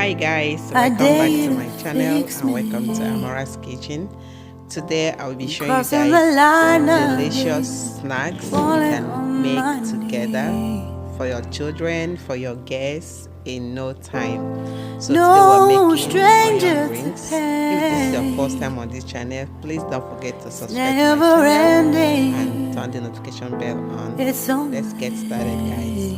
Hi guys, welcome back to my channel and welcome to Amora's Kitchen. Today I will be showing you guys delicious snacks you can make together for your children, for your guests in no time. So today we're making onion rings. If this is your first time on this channel, please don't forget to subscribe to my channel and turn the notification bell on. Let's get started guys.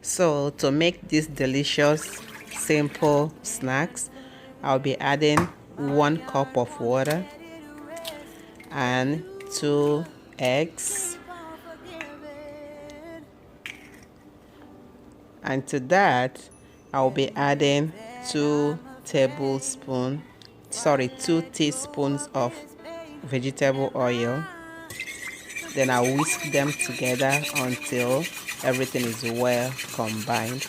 So to make these delicious simple snacks, I'll be adding 1 cup of water and 2 eggs, and to that I'll be adding 2 teaspoons of vegetable oil. Then I'll whisk them together until everything is well combined.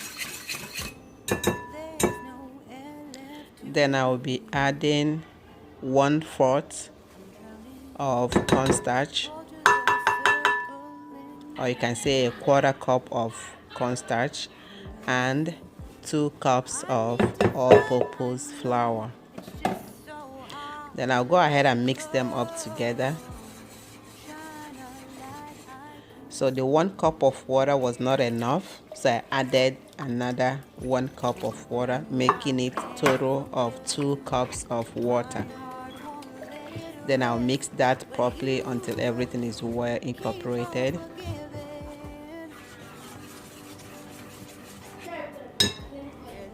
Then I'll be adding 1/4 of cornstarch, or you can say 1/4 cup of cornstarch, and 2 cups of all-purpose flour. Then I'll go ahead and mix them up together. So the 1 cup of water was not enough, so I added another 1 cup of water, making it total of 2 cups of water. Then I'll mix that properly until everything is well incorporated.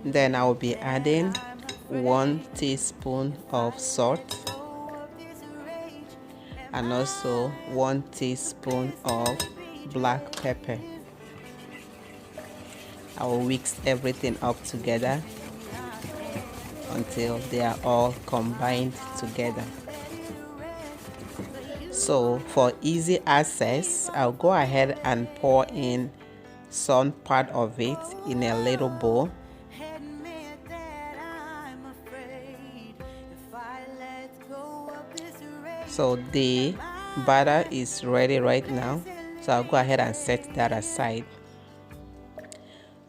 Then I'll be adding 1 teaspoon of salt and also 1 teaspoon of black pepper. I will mix everything up together until they are all combined together. So for easy access, I'll go ahead and pour in some part of it in a little bowl. So the batter is ready right now, so I'll go ahead and set that aside.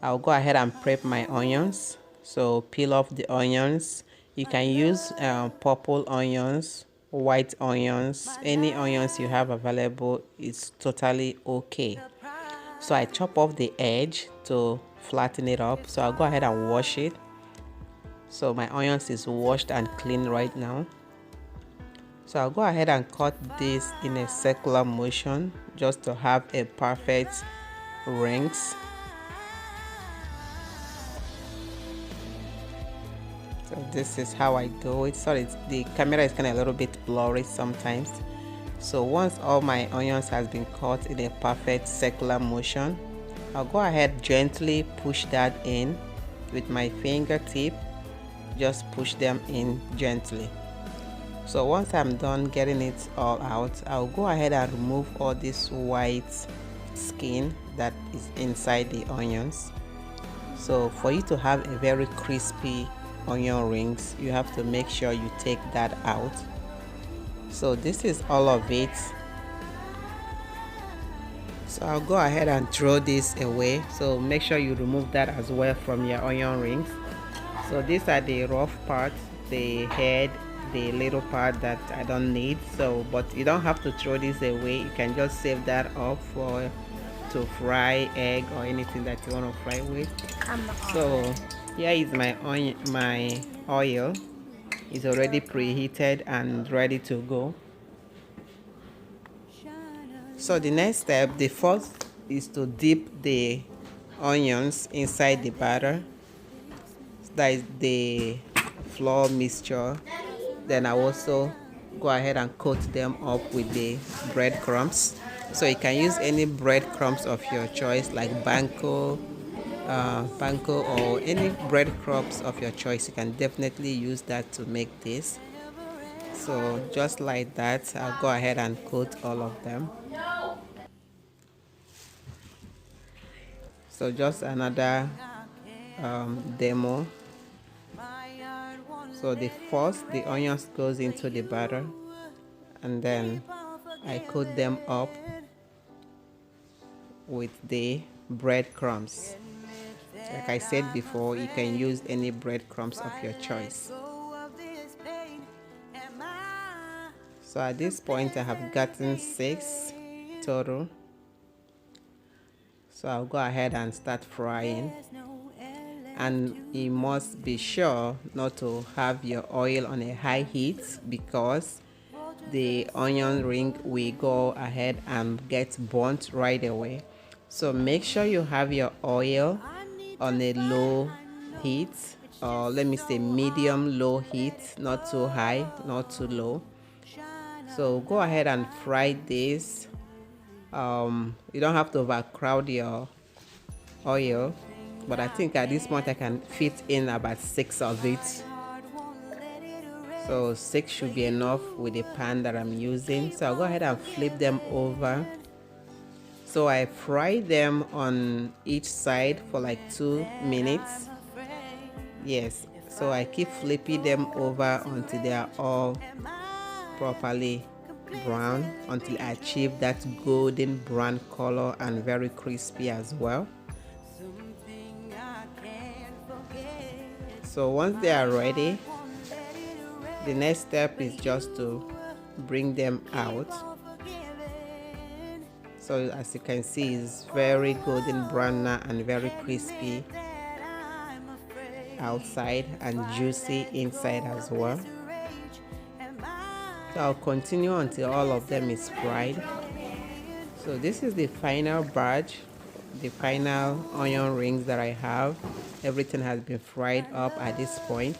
I'll go ahead and prep my onions. So peel off the onions. You can use purple onions, white onions, any onions you have available is totally okay. So I chop off the edge to flatten it up. So I'll go ahead and wash it. So my onions is washed and clean right now. So I'll go ahead and cut this in a circular motion just to have a perfect rings. So this is how I do it. Sorry, the camera is kind of a little bit blurry sometimes. So once all my onions has been cut in a perfect circular motion, I'll go ahead gently push that in with my fingertip. Just push them in gently. So once I'm done getting it all out, I'll go ahead and remove all this white skin that is inside the onions. So for you to have a very crispy onion rings, you have to make sure you take that out. So this is all of it. So I'll go ahead and throw this away. So make sure you remove that as well from your onion rings. So these are the rough parts, the head, the little part that I don't need. So but you don't have to throw this away, you can just save that up for to fry egg or anything that you want to fry with. So here is my onion. My oil is already preheated and ready to go. So the next step, the first, is to dip the onions inside the batter, that is the flour mixture. Then I also go ahead and coat them up with the breadcrumbs. So you can use any breadcrumbs of your choice, like panko or any breadcrumbs of your choice. You can definitely use that to make this. So just like that, I'll go ahead and coat all of them. So just another demo. So the onions goes into the batter, and then I coat them up with the breadcrumbs. Like I said before, you can use any breadcrumbs of your choice. So at this point I have gotten 6 total. So I'll go ahead and start frying. And you must be sure not to have your oil on a high heat, because the onion ring will go ahead and get burnt right away. So make sure you have your oil on a low heat, or let me say medium low heat, not too high, not too low. So go ahead and fry this. You don't have to overcrowd your oil, but I think at this point I can fit in about 6 of it. So 6 should be enough with the pan that I'm using. So I'll go ahead and flip them over. So I fry them on each side for like 2 minutes. Yes, so I keep flipping them over until they are all properly brown, until I achieve that golden brown color and very crispy as well. So once they are ready, the next step is just to bring them out. So as you can see, it's very golden brown now and very crispy outside and juicy inside as well. So I'll continue until all of them is fried. So this is the final batch, the final onion rings that I have. Everything has been fried up at this point.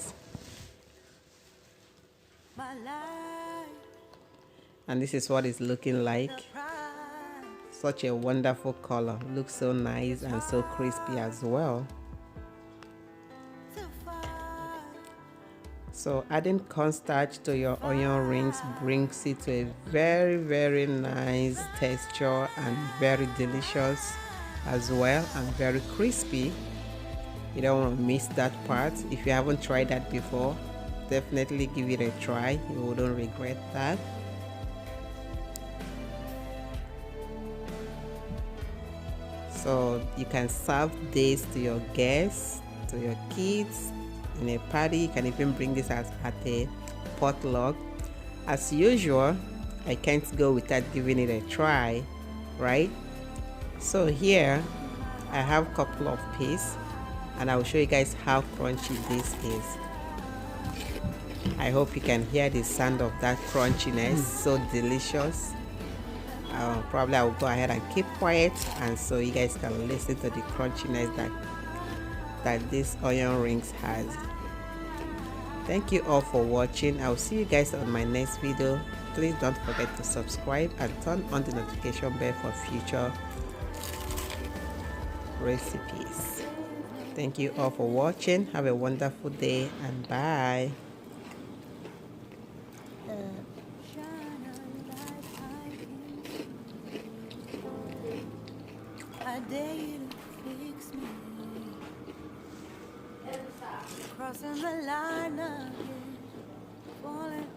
And this is what it's looking like. Such a wonderful color. Looks so nice and so crispy as well. So adding cornstarch to your onion rings brings it to a very nice texture and very delicious as well, and very crispy. You don't want to miss that part. If you haven't tried that before, definitely give it a try. You wouldn't regret that. So you can serve this to your guests, to your kids, in a party. You can even bring this at a potluck. As usual, I can't go without giving it a try, right? So here I have a couple of pieces, and I will show you guys how crunchy this is. I hope you can hear the sound of that crunchiness. So delicious. Probably I will go ahead and keep quiet, and so you guys can listen to the crunchiness that this onion rings has. Thank you all for watching. I'll see you guys on my next video. Please don't forget to subscribe and turn on the notification bell for future recipes. Thank you all for watching. Have a wonderful day, and bye. I dare you to fix me. Crossing the line again, falling